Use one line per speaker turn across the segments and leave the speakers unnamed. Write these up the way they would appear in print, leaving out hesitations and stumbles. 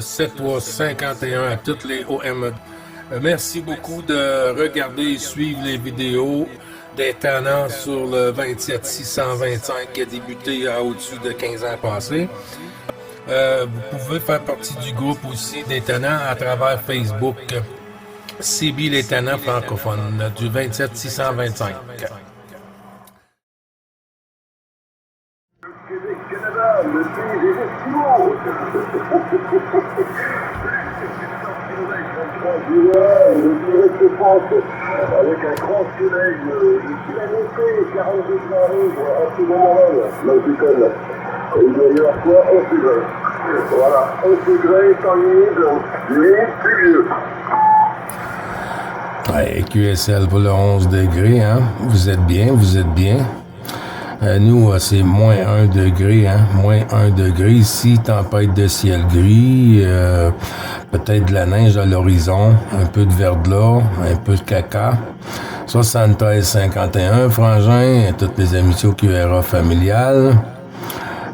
7351 à toutes les OME. Merci beaucoup de regarder et suivre les vidéos des tannants sur le 27625 qui a débuté à au-dessus de 15 ans passés. Vous pouvez faire partie du groupe aussi des tannants à travers Facebook. CB les tannants francophones du 27625.
Canada, le pays des Esquimaux. Le direct de France, avec un grand soleil, il a monté 40 degrés à l'ombre à ce moment-là, là où tu connais. Et il doit y avoir quoi 11 degrés. Voilà, 11 degrés, temps humide, limite pluvieux.
Ouais, QSL pour le 11 degrés, hein? Vous êtes bien, vous êtes bien. Nous, c'est moins 1 degré, hein? Moins 1 degré ici, tempête de ciel gris, peut-être de la neige à l'horizon, un peu de verglas, un peu de caca. 73-51, Frangin, et toutes les amitiés au QRA familial.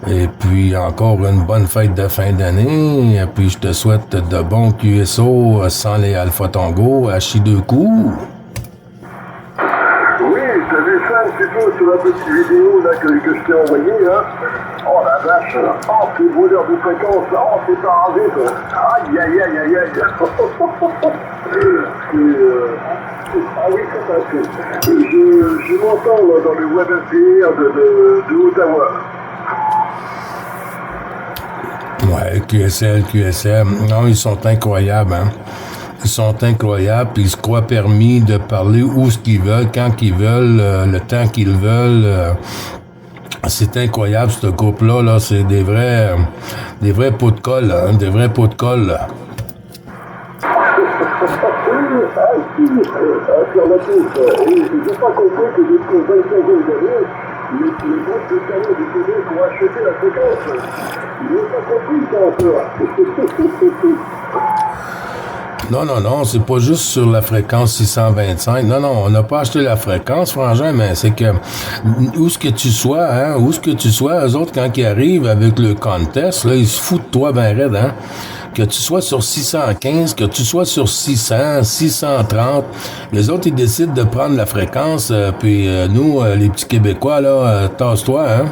Et puis, encore une bonne fête de fin d'année. Et puis, je te souhaite de bons QSO sans les Alpha Tango à chi deux coups.
J'avais fait un petit peu sur la petite vidéo là, que je t'ai envoyée. Hein. Oh la vache, oh c'est brûleur de fréquence, oh c'est pas rasé quoi. Aïe aïe aïe aïe aïe. Ah oui, ça passe. Je m'entends là, dans le web FPR de Ottawa.
Ouais, QSL. Non, ils sont incroyables, hein. Ils sont incroyables, puis ils se croient permis de parler où ce qu'ils veulent, quand qu'ils veulent, le temps qu'ils veulent. C'est incroyable, ce groupe-là, là, c'est des vrais pots de colle, hein, des vrais pots de colle.
J'ai pas compris que depuis 25 années, les groupes de canaux du Québec ont acheté la fréquence. J'ai pas compris ça encore.
Non, c'est pas juste sur la fréquence 625. Non, on n'a pas acheté la fréquence, Frangin, mais c'est que où ce que tu sois, eux autres, quand ils arrivent avec le contest, là, ils se foutent de toi ben raide, hein. Que tu sois sur 615, que tu sois sur 600, 630, les autres, ils décident de prendre la fréquence, puis nous, les petits Québécois, là, tasse-toi, hein.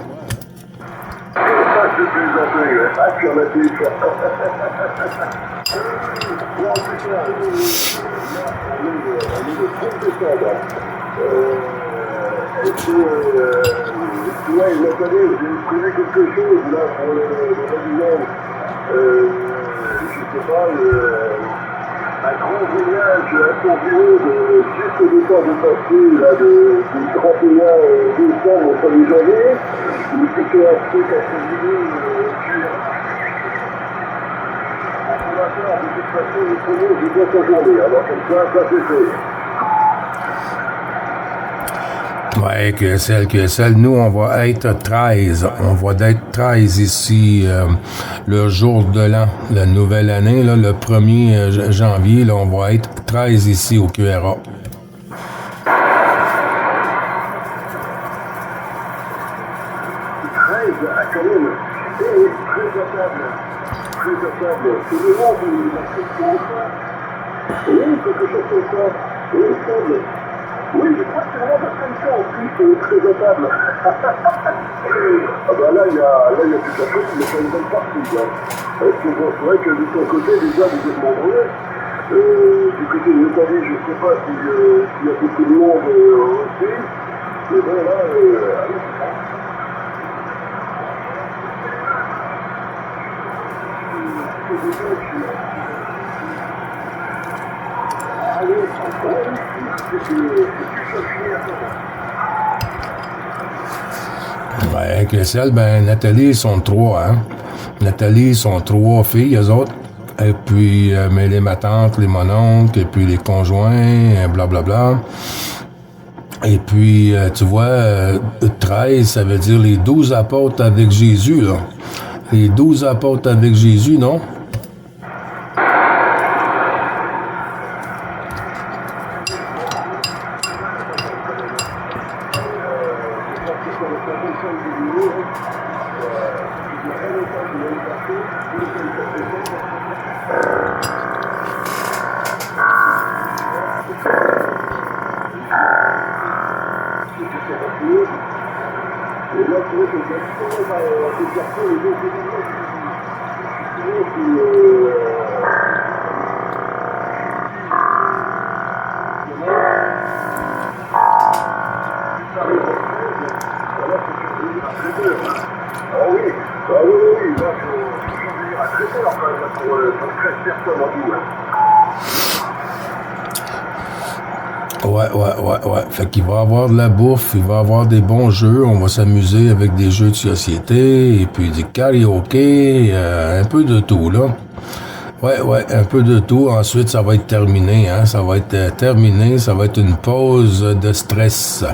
Ouais, vous attendez, j'ai trouvé quelque chose là pour le résident. Je sais pas, un grand voyage à son bureau de juste le temps de passer là, du 31 décembre au 1er janvier. Il était un truc à son bureau on va faire de toute façon le premier du bon sa journée. Alors comme ça c'est fait.
Ouais, QSL, nous, on va être 13. On va être 13 ici, le jour de l'an, la nouvelle année, là, le 1er janvier, là, on va être 13 ici au QRA.
13 à quand même, et très à table. C'est le nom de la fréquence. Oui, quelque chose comme ça. Oui, il semble. Oui, je crois que c'est vraiment comme ça en plus, très à table. Ah bah là, il y a tout à fait, il y a pas une bonne partie. Là. C'est vrai que de ton côté, déjà, vous êtes nombreux. Du côté de l'Italie, je ne sais pas s'il y a beaucoup de monde aussi. Mais bon, là, allez, c'est ça.
Ouais, QSL, ben, Nathalie, ils sont 3, hein. Nathalie, ils sont 3 filles, eux autres. Et puis, mais ma tante, les mononcles, et puis les conjoints, blablabla. Et puis, tu vois, 13, ça veut dire les 12 apôtres avec Jésus, là. Les 12 apôtres avec Jésus, non? Ouais. Fait qu'il va y avoir de la bouffe, il va y avoir des bons jeux, on va s'amuser avec des jeux de société, et puis du karaoké, un peu de tout, là. Ouais, un peu de tout. Ensuite, ça va être terminé, hein. Ça va être terminé, ça va être une pause de stress.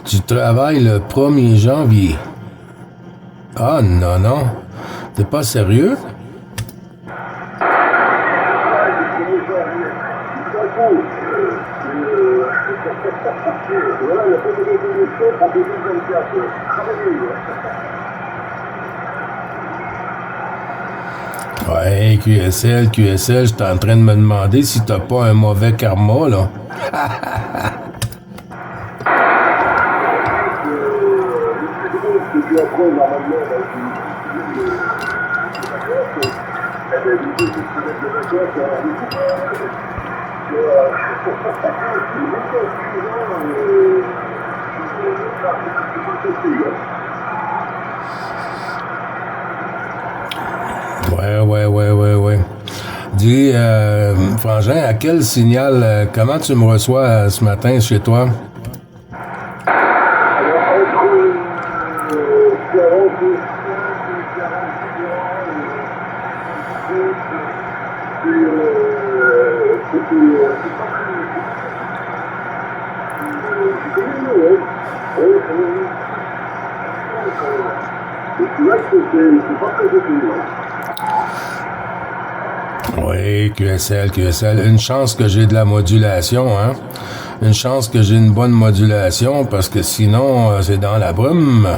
Tu travailles le 1er janvier. Ah non. T'es pas sérieux? Ouais, QSL, j'étais en train de me demander si t'as pas un mauvais karma, là. Ouais. Dis, Frangin, à quel signal, comment tu me reçois ce matin chez toi? Oui, QSL. Une chance que j'ai de la modulation, hein? Une chance que j'ai une bonne modulation, parce que sinon, c'est dans la brume.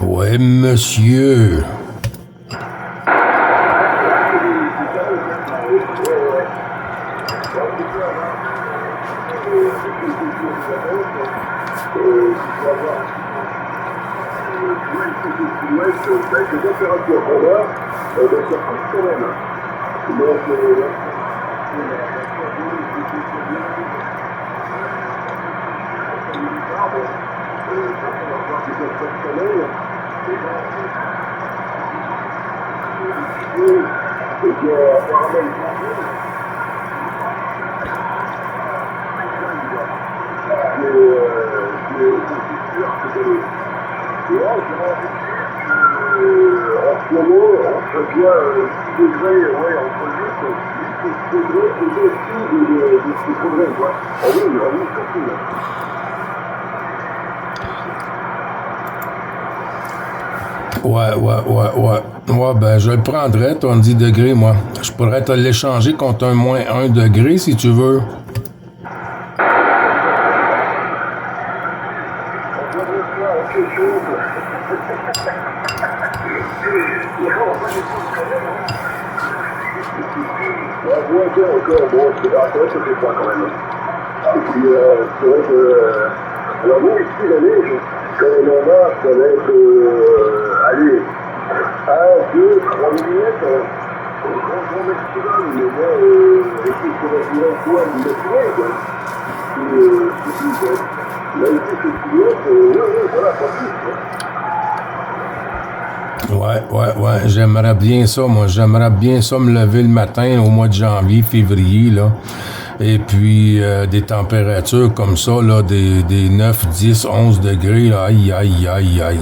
Ouais, monsieur. Ouais, ben, je le prendrais, ton 10 degrés, moi. Je pourrais te l'échanger contre un moins 1 degré, si tu veux.
Alors nous, ici, l'année, quand les mandats, ça va être, allez, 1, 2, 3 minutes, grand maximum, mais bon, écoute, ça va durer un point, une matinée, quoi. Là, ici, c'est ouais, voilà, pas plus, quoi.
Ouais, j'aimerais bien ça, moi. J'aimerais bien ça me lever le matin au mois de janvier, février, là. Et puis, des températures comme ça, là, des 9, 10, 11 degrés, là, aïe, aïe, aïe, aïe.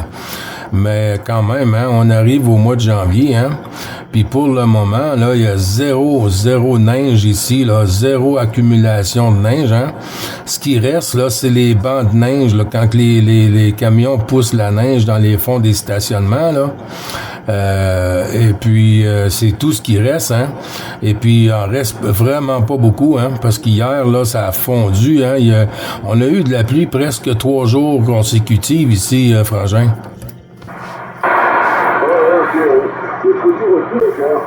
Mais quand même, hein, on arrive au mois de janvier, hein. Puis pour le moment, là, il y a zéro neige ici, là, zéro accumulation de neige, hein. Ce qui reste, là, c'est les bancs de neige, là, quand les camions poussent la neige dans les fonds des stationnements, là. Et puis, c'est tout ce qui reste, hein. Et puis, il en reste vraiment pas beaucoup, hein, parce qu'hier, là, ça a fondu, hein. On a eu de la pluie presque 3 jours consécutifs ici, Frangin.
Il faut dire aussi, hein,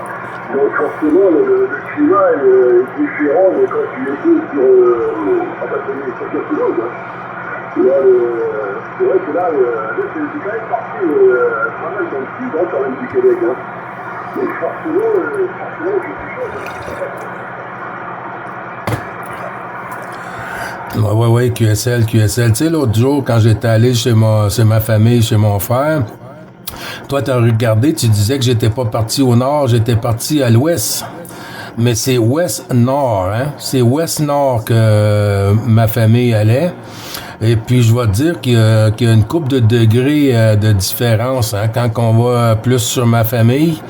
donc forcément le climat est différent de quand tu étais sur Gatineau. Hein. C'est vrai que là, c'est quand même parti pas mal dans le sud, hein, quand même du Québec. Hein. Donc forcément, quelque chose.
Ouais, QSL. Tu sais, l'autre jour, quand j'étais allé chez ma famille, chez mon frère, toi, t'as regardé, tu disais que j'étais pas parti au nord, j'étais parti à l'ouest. Mais c'est ouest-nord, hein? C'est ouest-nord que ma famille allait. Et puis, je vais te dire qu'il y a une couple de degrés de différence, hein, quand on va plus sur ma famille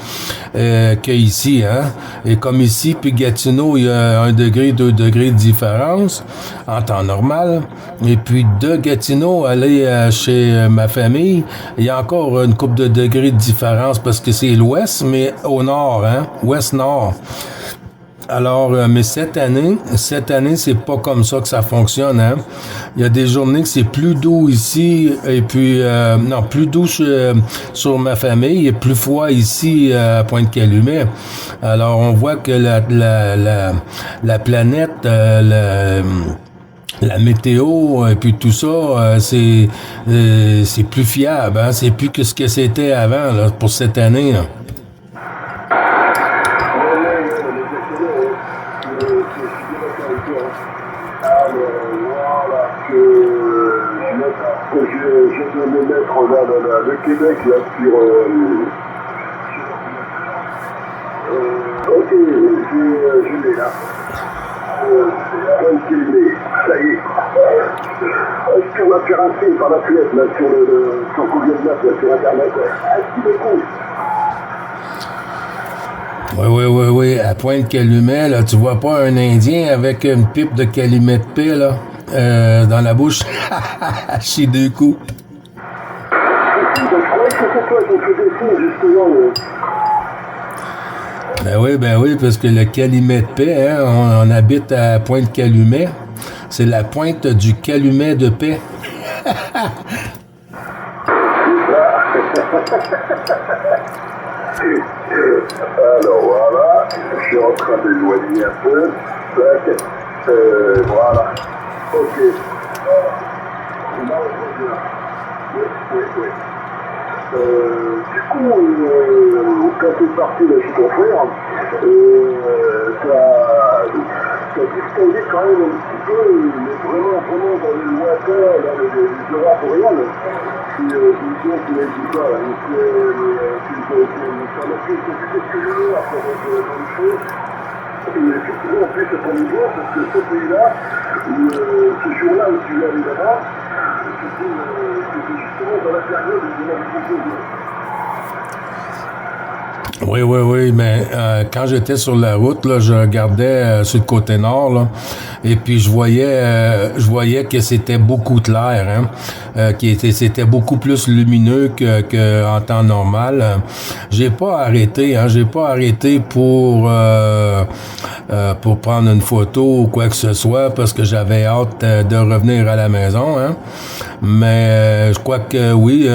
qu'ici, hein. Et comme ici, puis Gatineau, il y a 1 degré, 2 degrés de différence en temps normal. Et puis, de Gatineau, aller chez ma famille, il y a encore une couple de degrés de différence parce que c'est l'ouest, mais au nord, hein, ouest-nord. Alors, mais cette année, c'est pas comme ça que ça fonctionne, hein. Il y a des journées que c'est plus doux ici, et puis, plus doux sur ma famille, et plus froid ici, à Pointe-Calumet. Alors, on voit que la planète, la météo, et puis tout ça, c'est plus fiable, hein. C'est plus que ce que c'était avant, là, pour cette année, là.
Je vais me mettre là, le Québec là sur. Ok, je l'ai là. Ça y est. Est-ce qu'on va faire un film par la fenêtre là sur Google Maps là, sur Internet? Est-ce qu'il est cool?
Oui, à Pointe-Calumet, là, tu vois pas un Indien avec une pipe de calumet de paix, là, dans la bouche, chez 2 coups.
Je croyais que c'était toi qui faisais ça, justement.
Ben oui, parce que le calumet de paix, hein, on habite à Pointe-Calumet. C'est la pointe du calumet de paix.
Alors voilà, je suis en train d'éloigner un peu. Voilà. Ok. Là, on revient. Oui. Du coup, quand tu es parti de chez ton frère, tu as distingué quand même un petit peu, mais vraiment dans le lointain, dans les aurores boréales. Puis, je me souviens que tu m'as dit ça, ça m'a fait quelques jours après dans le show. Et effectivement, en plus, c'est ton niveau, parce que ce pays-là, ce jour-là où tu es allé là-bas, c'était justement dans la période où il y avait beaucoup de...
Oui, mais quand j'étais sur la route, là, je regardais sur le côté nord, là, et puis je voyais que c'était beaucoup clair, hein, c'était beaucoup plus lumineux que en temps normal. J'ai pas arrêté pour prendre une photo ou quoi que ce soit parce que j'avais hâte de revenir à la maison, hein. Mais je crois que oui.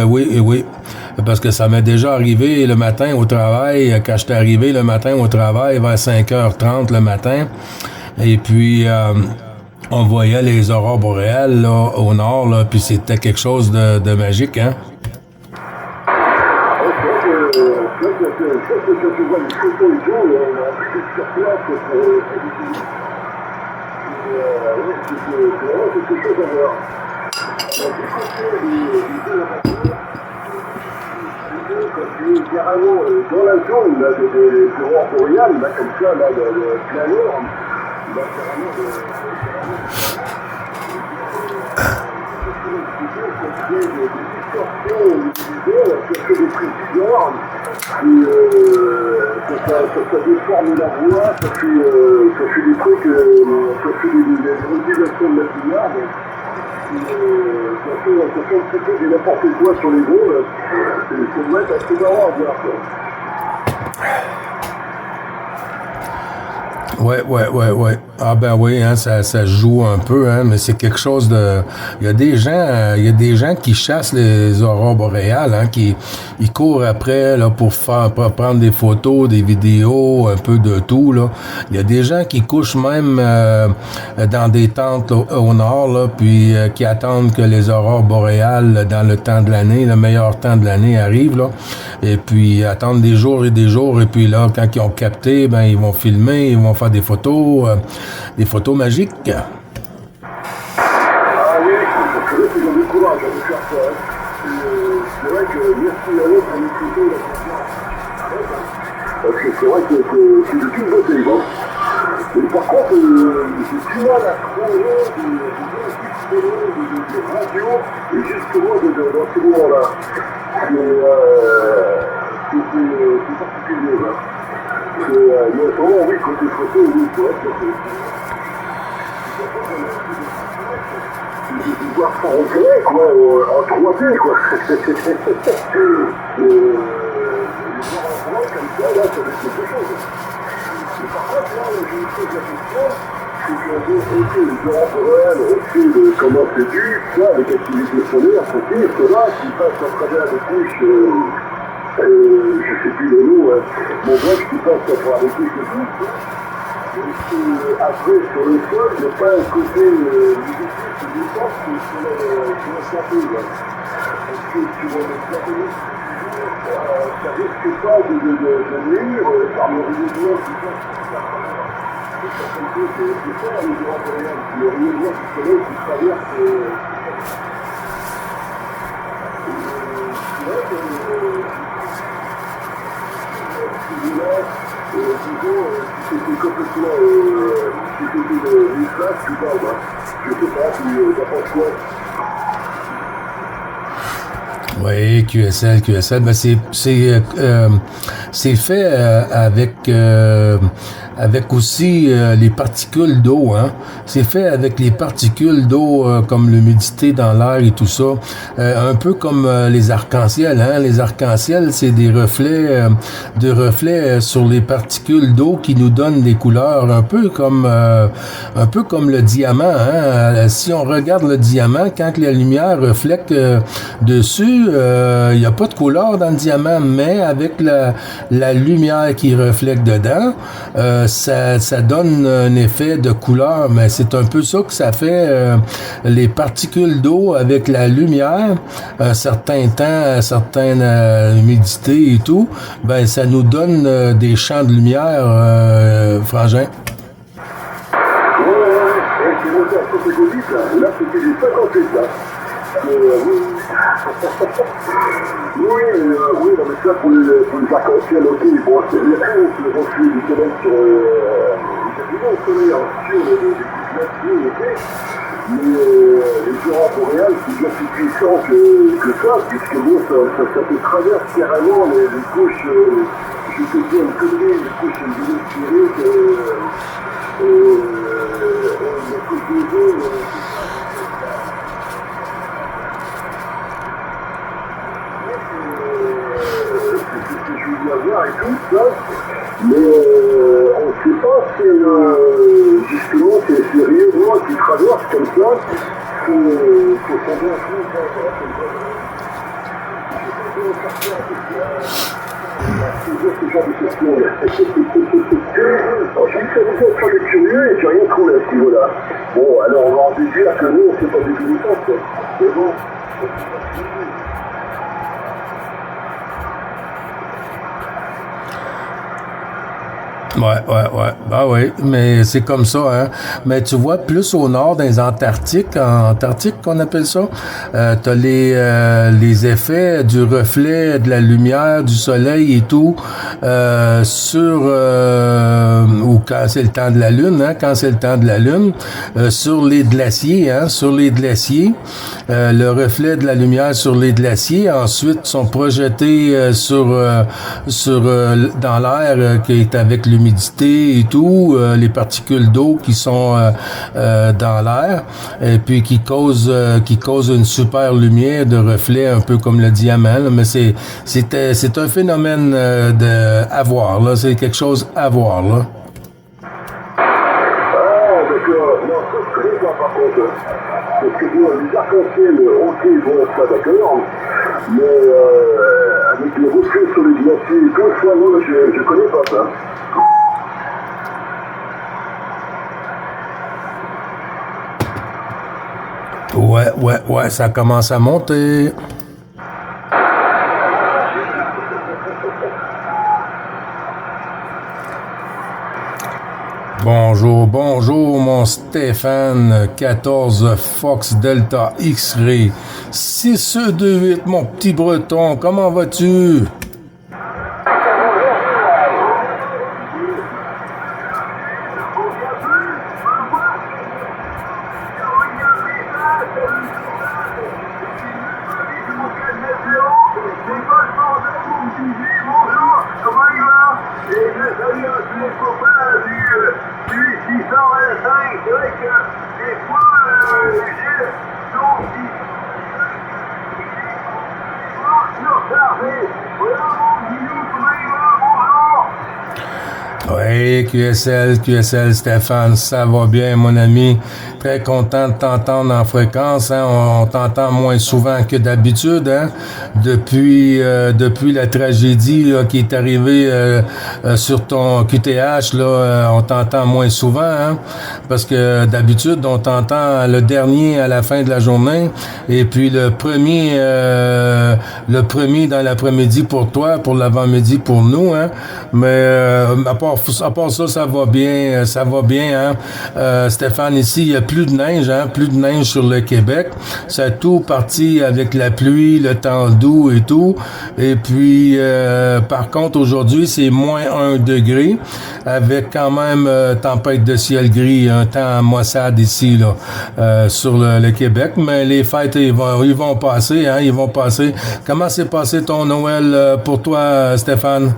Parce que ça m'est déjà arrivé le matin au travail, quand j'étais arrivé le matin au travail vers 5h30 le matin, et puis on voyait les aurores boréales là, au nord, là, puis c'était quelque chose de magique, hein?
Carrément dans la zone là, des aurores boréales, là, comme ça, là, de plein air, là, carrément, des distorsions au visuel, ça fait des trucs bizarres, et ça déforme la voix, ça fait des trucs, ça fait des modulations de la lumière, ça fait un petit peu de n'importe quoi sur les vols, et ça doit être assez marrant à voir, quoi.
Ouais. Ah ben oui, hein, ça joue un peu, hein, mais c'est quelque chose de. Il y a des gens qui chassent les aurores boréales, hein, ils courent après là pour prendre des photos, des vidéos, un peu de tout là. Il y a des gens qui couchent même dans des tentes là, au nord là, puis qui attendent que les aurores boréales dans le temps de l'année, le meilleur temps de l'année arrive là, et puis attendent des jours, et puis là quand ils ont capté, ben ils vont filmer, ils vont faire des photos magiques.
Ah oui, c'est vrai qu'ils ont du courage à faire ça. Hein. C'est vrai que merci à eux pour les photos. Parce que c'est vrai que c'est de toute beauté. Hein. Mais par contre, j'ai du mal à trouver des radios et justement dans ce moment-là. C'est particulier. Hein. Mais autrement, oui, côté photo, oui, c'est vrai que c'est voir ça en vrai, quoi, en 3D, quoi. Les voir en vrai, comme ça, là, ça va être quelque chose. Mais par contre, là, je me pose la question, c'est que les aurores boréales, on sait comment c'est dû, ça, avec l'activité solaire, c'est cela qui passe à travers des couches, je sais plus le nom, mon bref, qui passe à travers des couches de couches, après, sur le sol, il n'y a pas un côté négatif de défense sur la santé. Parce que tu vas le faire, ça risque pas de nuire par le rayonnement qui passe par certaines choses, c'est ça, les aurores boréales, le rayonnement du soleil qui traverse. C'est vrai que disons, si c'était complètement si c'était une classe, tu parles, je sais pas, si t'en penses quoi?
Oui, QSL, ben c'est fait avec aussi les particules d'eau, hein. C'est fait avec les particules d'eau comme l'humidité dans l'air et tout ça, un peu comme les arcs-en-ciel, hein. Les arcs-en-ciel, c'est des reflets sur les particules d'eau qui nous donnent des couleurs, un peu comme le diamant, hein. Si on regarde le diamant, quand la lumière reflète dessus, il n'y a pas de couleur dans le diamant, mais avec la lumière qui reflète dedans, ça donne un effet de couleur, mais c'est un peu ça que ça fait les particules d'eau avec la lumière, certains temps, certaines humidités et tout, ben ça nous donne des champs de lumière, Frangin.
Ouais, c'est monté à 158 là c'était du 58 là. Oui, non, mais ça pour les arcs-en-ciel, ok, bon, c'est bien sûr, c'est le reflet du soleil sur le soleil sur les couches ok, mais les aurores boréales, c'est bien plus puissant que ça, puisque bon, ça te traverse carrément les couches, je te dis une connerie, les couches biosphériques, les couches d'ozone, voir et tout ça, mais on ne sait pas si justement ces rayonnements qui traversent comme ça faut tomber un peu ce genre de questions. Alors, j'ai dit que ça vous être très curieux et j'ai rien trouvé à ce niveau-là. Bon, alors on va en déduire que nous, on ne sait pas du tout du sens, mais bon.
Ouais. Bah oui, mais c'est comme ça, hein. Mais tu vois, plus au nord, dans les Antarctiques, en Antarctique qu'on appelle ça, t'as les effets du reflet de la lumière, du soleil et tout, ou quand c'est le temps de la Lune, hein, quand c'est le temps de la Lune, sur les glaciers, hein, sur les glaciers, le reflet de la lumière sur les glaciers, ensuite sont projetés dans l'air qui est avec l'humidité et tout, les particules d'eau qui sont dans l'air, et puis qui causent une super lumière de reflet, un peu comme le diamant. Là, mais c'est un phénomène à voir. Là, c'est quelque chose à voir. Là.
Ah, d'accord. Non, ça, je connais pas, par contre. Parce que bon, les arcs-en-ciel, ok, bon, ça, d'accord. Mais avec le reflet sur les glaciers et tout, ça, non, je connais pas ça.
Ouais, ça commence à monter. Bonjour, mon Stéphane, 14 Fox Delta X-Ray, 628, mon petit breton, comment vas-tu? Oui, QSL, Stéphane, ça va bien, mon ami. Très content de t'entendre en fréquence. Hein? On t'entend moins souvent que d'habitude. Hein? Depuis la tragédie là, qui est arrivée sur ton QTH, là, on t'entend moins souvent. Hein? Parce que d'habitude, on t'entend le dernier à la fin de la journée, et puis le premier dans l'après-midi pour toi, pour l'avant-midi pour nous. Hein? Mais à part ça, ça va bien, hein. Stéphane, ici, il y a plus de neige, hein, plus de neige sur le Québec. Ça a tout parti avec la pluie, le temps doux et tout. Et puis, par contre, aujourd'hui, c'est moins 1 degré, avec quand même tempête de ciel gris, un temps maussade ici, là, sur le Québec. Mais les fêtes, ils vont passer, hein, ils vont passer. Comment s'est passé ton Noël pour toi, Stéphane?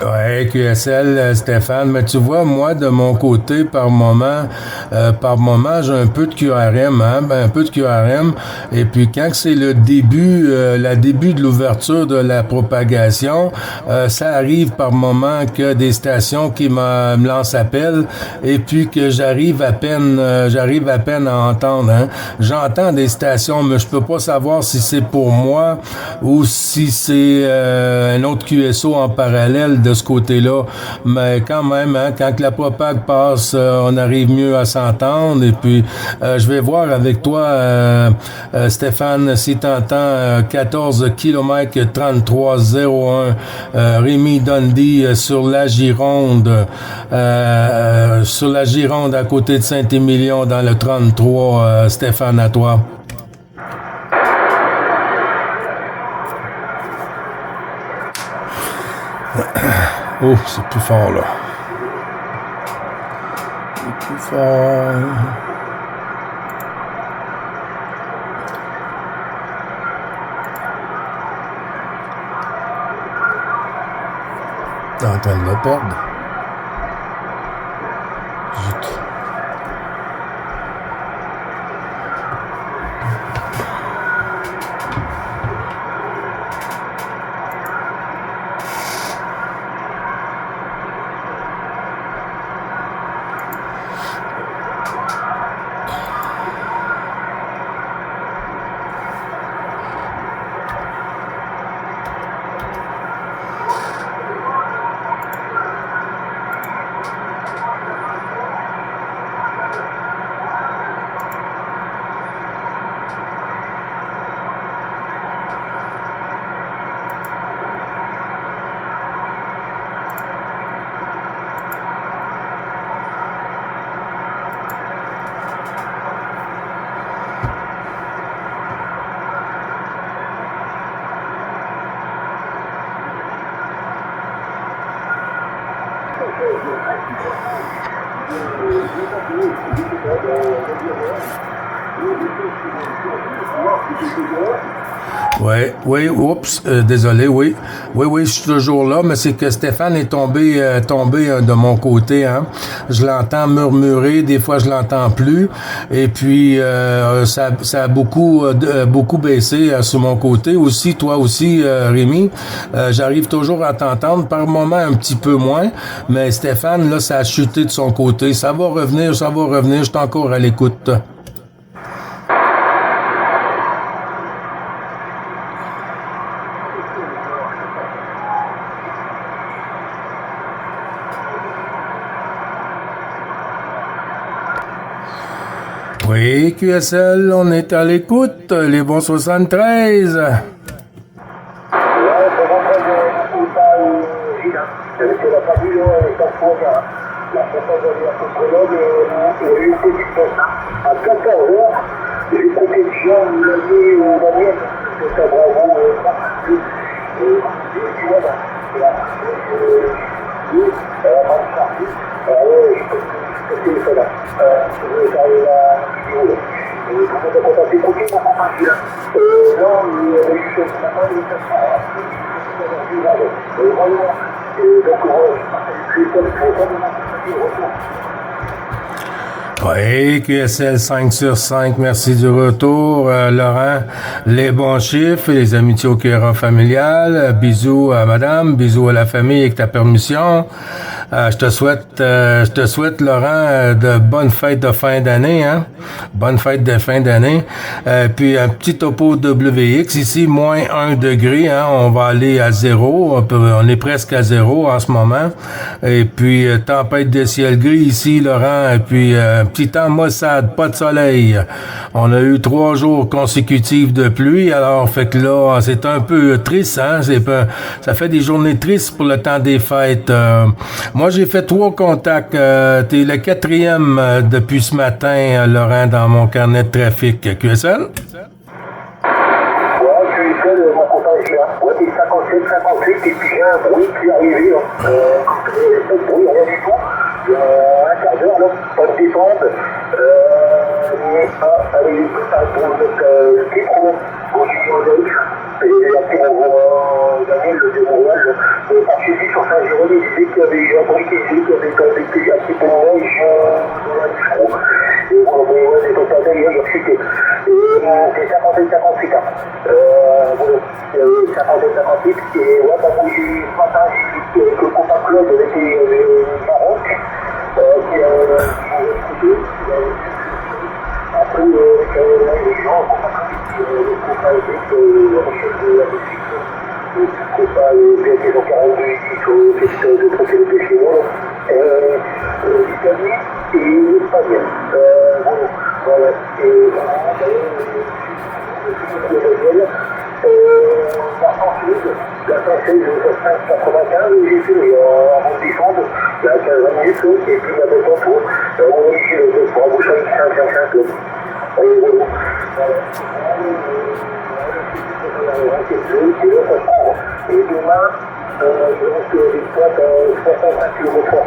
Ouais, QSL, Stéphane, mais tu vois, moi, de mon côté, par moment, j'ai un peu de QRM, hein, un peu de QRM, et puis quand c'est le début, la début de l'ouverture de la propagation, ça arrive par moment que des stations qui me lancent appel, et puis que j'arrive à peine à entendre, hein. J'entends des stations, mais je peux pas savoir si c'est pour moi ou si c'est un autre QSO en parallèle de ce côté-là, mais quand même, hein, quand la propague passe, on arrive mieux à s'entendre. Et puis, je vais voir avec toi, Stéphane, si t'entends 14 km 3301 Rémi Dundee sur la Gironde, à côté de Saint-Émilion dans le 33, Stéphane, à toi. Oh, c'est plus fort, là. C'est plus fort. T'es en train de le perdre. Zut. Oui, oups, désolé, oui, je suis toujours là, mais c'est que Stéphane est tombé de mon côté, hein. Je l'entends murmurer, des fois je l'entends plus, et puis ça a beaucoup baissé sur mon côté aussi, toi aussi, Rémi. J'arrive toujours à t'entendre, par moment un petit peu moins, mais Stéphane, là, ça a chuté de son côté. Ça va revenir, je suis encore à l'écoute. Oui, QSL, on est à l'écoute, les bons 73. Oui, QSL 5 sur 5, merci du retour. Laurent, les bons chiffres, les amitiés au cœur familial. Bisous à madame, bisous à la famille avec ta permission. Je te souhaite, Laurent, de bonnes fêtes de fin d'année, hein. Bonne fête de fin d'année. Puis un petit topo WX ici, moins 1 degré, hein. On va aller à 0. On est presque à 0 en ce moment. Et puis, tempête de ciel gris ici, Laurent. Et puis, petit temps maussade, pas de soleil. On a eu 3 jours consécutifs de pluie. Alors, fait que là, c'est un peu triste, hein. Ça fait des journées tristes pour le temps des fêtes. Moi, j'ai fait 3 contacts. T'es le 4e depuis ce matin, Laurent, dans mon carnet de trafic. QSL?
Mon contact est là. Ouais, et 57, et puis j'ai un bruit qui est arrivé. Pas de bruit, rien du tout. Il y a un quart d'heure, là, pas de détente. Allez, ça pour le titre, au Junior et après avoir gagné le démarrage, suivi sur Saint-Jérôme, il disait qu'il y avait eu un bruit qui disait qu'il y avait été un petit peu de neige dans la micro. Et voilà, bon, ouais, les total, il a chuté. Et c'est 57-58 ans. Voilà, 57-58. Et ouais, bah, moi, ce matin, j'ai vu que le combat club était Maroc, qui a recruté. Après, les gens, le combat avec Rochelle de la Belgique, le combat BNP 42 ici sur le festival de trophée de chez moi, l'Italie et l'Espagne. Voilà. Et la française, 5,95, j'ai fait avant de descendre, il y a 15 minutes, et puis la bête en tour, on a ici le pour embaucher avec 5,55. Et demain, je reste des points à 65 km/h.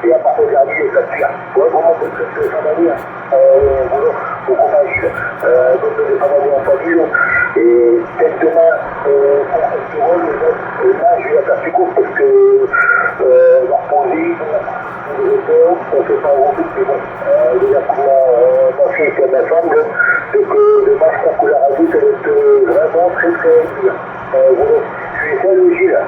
Et à partir de la nuit, ça tire. Ouais, vraiment, c'est très fin d'année. Voilà, donc on va agir. Donc, c'est pas mal en famille. Et peut-être demain, pour ce rôle, là, je vais la faire plus court parce que leur poser, on fait pas grand truc, mais bon, déjà pour ma fille et ma femme, donc demain, je crois que la radio, ça va être vraiment très très bien. Voilà, je suis ici à Logis, là.